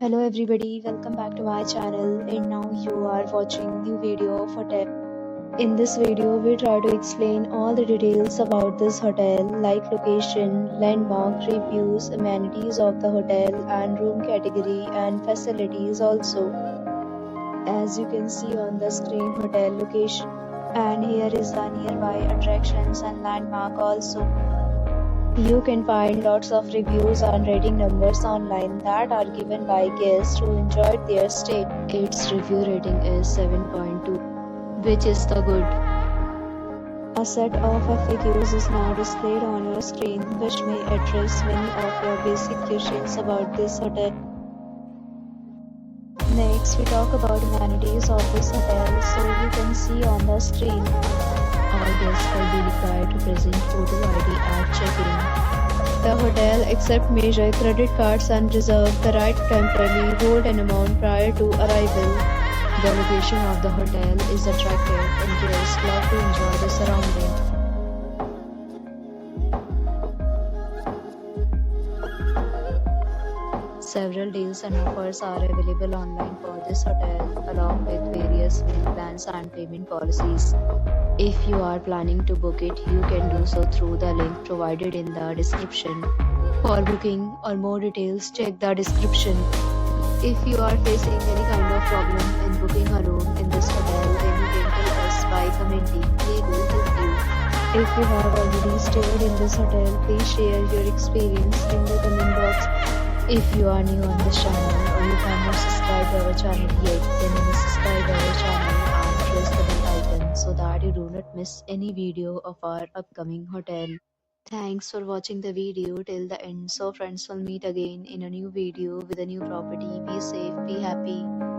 Hello everybody, welcome back to my channel and now you are watching new video of hotel. In this video, we try to explain all the details about this hotel like location, landmark, reviews, amenities of the hotel and room category and facilities also. As you can see on the screen, hotel location, and here is the nearby attractions and landmark also. You can find lots of reviews and rating numbers online that are given by guests who enjoyed their stay. Its review rating is 7.2, which is the good. A set of FAQs is now displayed on your screen, which may address many of your basic questions about this hotel. Next, we talk about amenities of this hotel, so you can see on the screen. All guests will be required to present photo ID at check-in. The hotel accepts major credit cards and reserves the right to temporarily hold an amount prior to arrival. The location of the hotel is attractive and guests love to enjoy the surroundings. Several deals and offers are available online for this hotel, along with various meal plans and payment policies. If you are planning to book it, you can do so through the link provided in the description. For booking or more details, check the description. If you are facing any kind of problem in booking a room in this hotel, then you can tell us by commenting. We will help you. If you have already stayed in this hotel, please share your experience in the comment box. If you are new on this channel or you have not subscribed our channel yet, then you must subscribe our channel and press the bell icon so that you do not miss any video of our upcoming hotel. Thanks for watching the video till the end. So friends, will meet again in a new video with a new property. Be safe, be happy.